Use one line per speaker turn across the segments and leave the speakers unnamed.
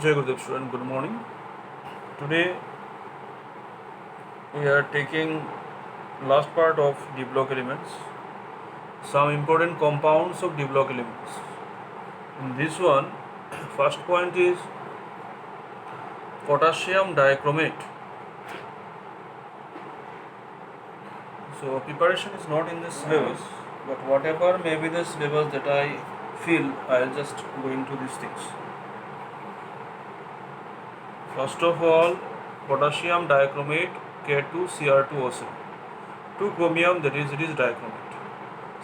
Jai Gurudev student, good morning. Today we are taking last part of D block elements, some important compounds of D block elements. In this one, first point is potassium dichromate. So preparation is not in the syllabus, but whatever may be the syllabus that I feel, I'll just go into these things. First of all, potassium dichromate K2Cr2O7. 2 chromium, that is, it is dichromate.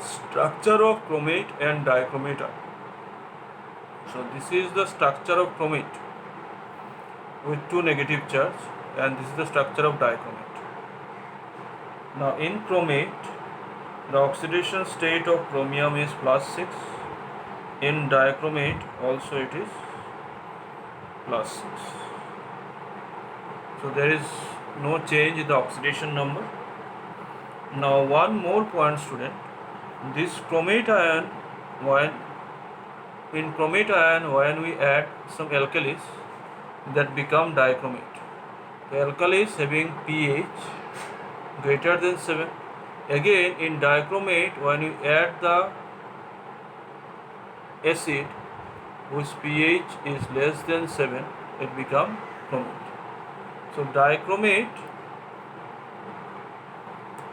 Structure of chromate and dichromate are. So this is the structure of chromate with 2 negative charge, and this is the structure of dichromate. Now in chromate, the oxidation state of chromium is +6. In dichromate also it is +6. So there is no change in the oxidation number. Now one more point, student. This chromate ion, in chromate ion, when we add some alkalis, that become dichromate. The alkalis having pH greater than 7. Again in dichromate, when you add the acid whose pH is less than 7, it become chromate. So dichromate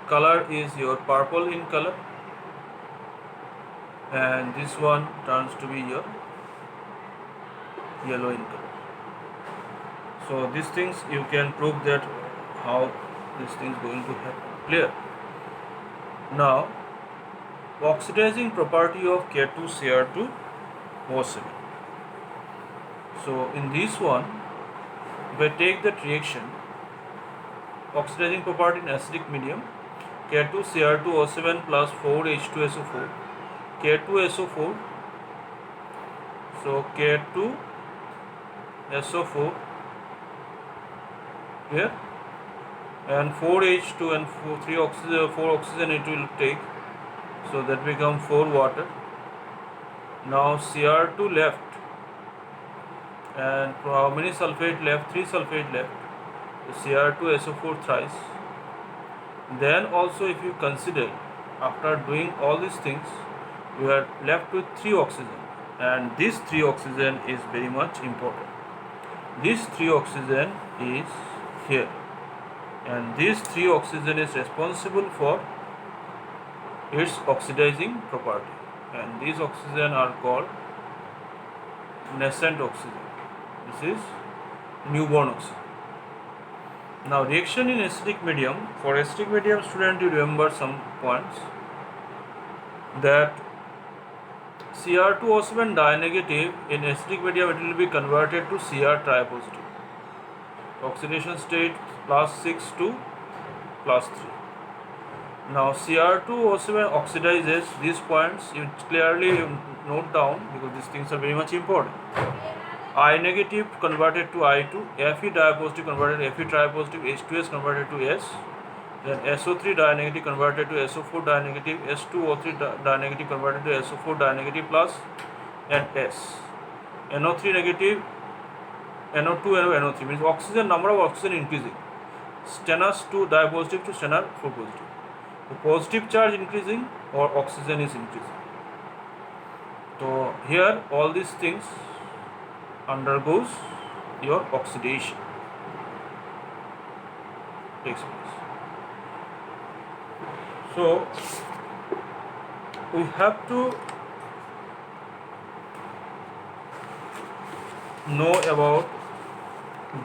color is your purple in color, and this one turns to be your yellow in color. So these things you can prove that how this thing is going to happen. Clear? Now, oxidizing property of K2Cr2O7. So in this one, if I take that reaction, oxidizing property in acidic medium, K2Cr2O7 plus 4H2SO4, K2SO4, so K2SO4 here, and 4H2 and 4 oxygen it will take, so that become 4 water. Now Cr2 left, and how many sulfate left? 3 sulfate left. So Cr2SO4 thrice. Then also, if you consider, after doing all these things, you are left with 3 oxygen, and this 3 oxygen is very much important. This 3 oxygen is here, and this 3 oxygen is responsible for its oxidizing property, and these oxygen are called nascent oxygen. This is newborn oxygen. Now reaction in acidic medium. For acidic medium, student, you remember some points, that Cr2O7 dinegative in acidic medium, it will be converted to Cr tripositive. Oxidation state +6 to +3. Now Cr2O7 oxidizes. These points you clearly note down, because these things are very much important. I negative converted to I2, Fe dipositive converted to Fe tripositive, H2S converted to S, then SO3 dinegative converted to SO4 dinegative, S2O3 dinegative converted to SO4 dinegative plus, and S. NO3 negative, NO2 and NO3 means oxygen, number of oxygen increasing. Stannous 2 dipositive to stannous 4 positive. The positive charge increasing or oxygen is increasing. So here all these things undergoes your oxidation takes place. So we have to know about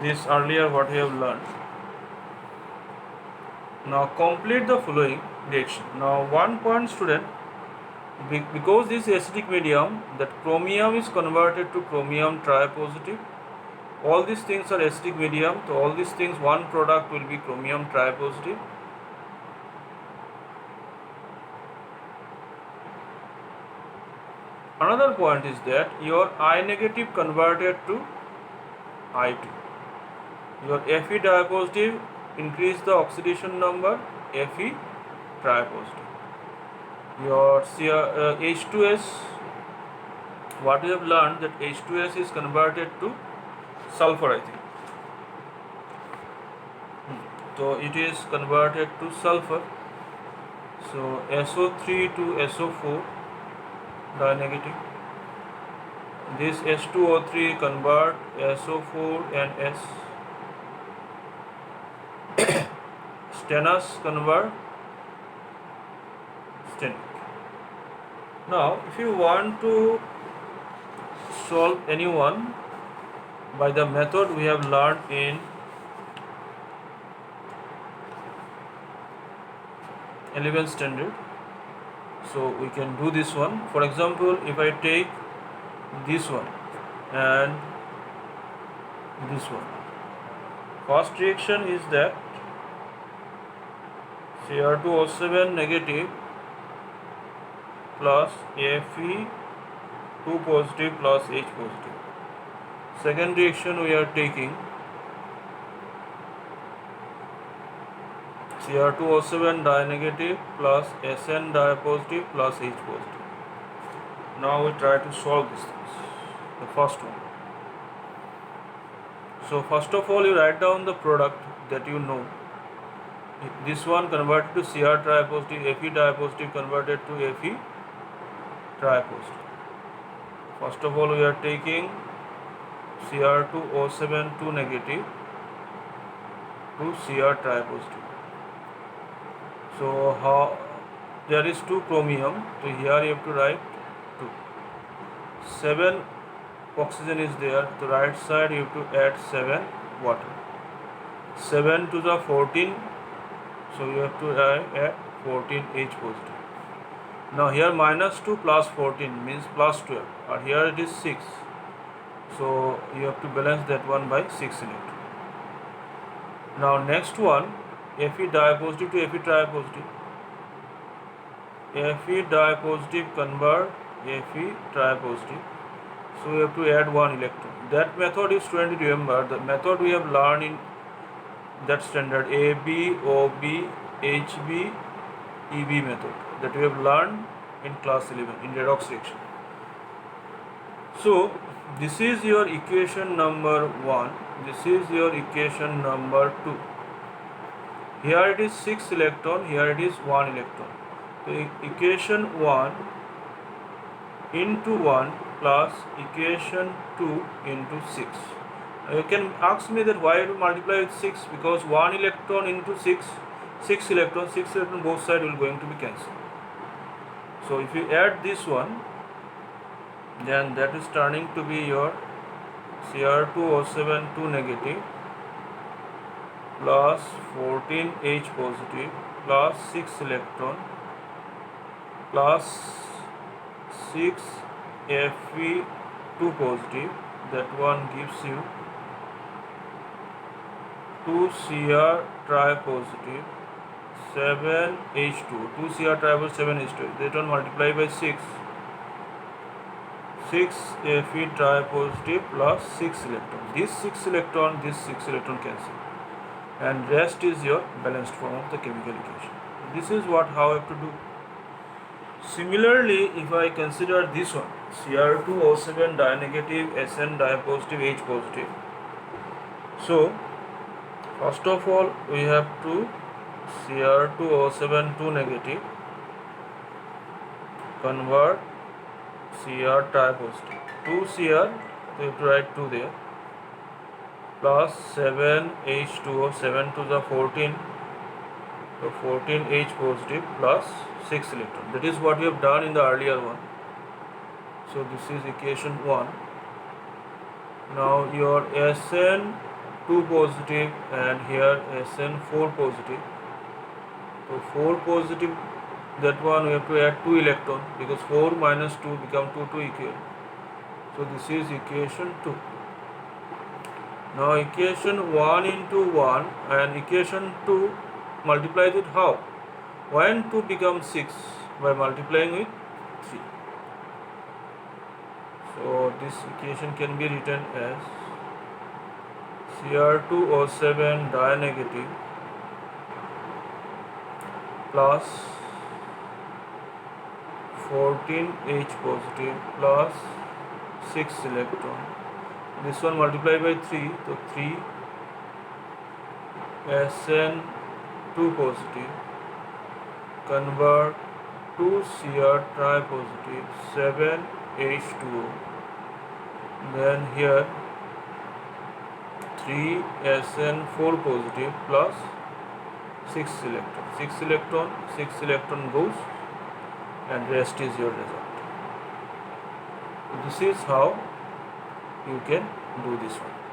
this earlier what we have learned. Now complete the following reaction. Now one point, student, because this acidic medium, that chromium is converted to chromium tripositive. All these things are acidic medium, so all these things, one product will be chromium tripositive. Another point is that your I negative converted to I2. Your Fe dipositive increase the oxidation number, Fe tripositive. Your H2S, what we have learned, that H2S is converted to sulfur, I think. So it is converted to sulfur. So SO3 to SO4 dinegative. This H2O3 convert SO4 and S. Stannous convert stannic. Now if you want to solve any one by the method we have learned in 11th standard, so we can do this one. For example, if I take this one and this one, first reaction is that Cr2O7 negative plus Fe2 positive plus H positive. Second reaction we are taking Cr2O7 dinegative plus Sn dipositive plus H positive. Now we try to solve these things. The first one. So first of all, you write down the product that you know. This one converted to Cr tripositive, Fe dipositive converted to Fe tripositive. First of all, we are taking Cr2O7 2 negative to Cr tripositive. So how there is 2 chromium, so here you have to write 2. 7 oxygen is there, the right side you have to add 7 water. 7 to the 14, so you have to add 14 H positive. Now here minus 2 plus 14 means plus 12, or here it is 6, so you have to balance that one by 6 electron. Now next one, Fe dipositive to Fe tripositive. Fe dipositive convert Fe tripositive, so we have to add 1 electron. That method is 20. Remember the method we have learned in that standard, AB, OB, HB, EB method that we have learned in class 11 in redox reaction. So this is your equation number 1, this is your equation number 2. Here it is 6 electron, here it is 1 electron. So equation 1 into 1 plus equation 2 into 6. You can ask me that why to multiply with 6, because 1 electron into 6 electrons, 6 electron both sides will going to be cancelled. So if you add this one, then that is turning to be your Cr2O7 2 negative plus 14 H positive plus 6 electron plus 6 Fe2 positive, that one gives you 2 Cr tripositive 7 H2, 2 Cr tripositive 7 H2, that one multiply by 6 Fe tripositive plus 6 electron. This 6 electron cancel, and rest is your balanced form of the chemical equation. This is what how I have to do. Similarly, if I consider this one, Cr2O7 dinegative, Sn dipositive, H positive. So first of all we have to Cr2O7 2 negative convert Cr tripositive, 2 Cr, so you have to write 2 there, plus 7 H2O, 7 to the 14, so 14 H positive plus 6 electron. That is what we have done in the earlier one. So this is equation 1. Now your Sn2 positive and here Sn4 positive. So 4 positive, that one we have to add 2 electron, because 4 minus 2 become 2 equal. So this is equation 2. Now equation 1 into 1 and equation 2 multiplied with how? 1 2 becomes 6 by multiplying with 3. So this equation can be written as Cr2O7 dinegative plus 14 H positive plus 6 electron. this one multiplied by 3, so 3 SN2 positive convert to Cr tri positive 7H2O. Then here 3 SN4 positive plus 6 electron, 6 electron goes, and rest is your result. This is how you can do this one.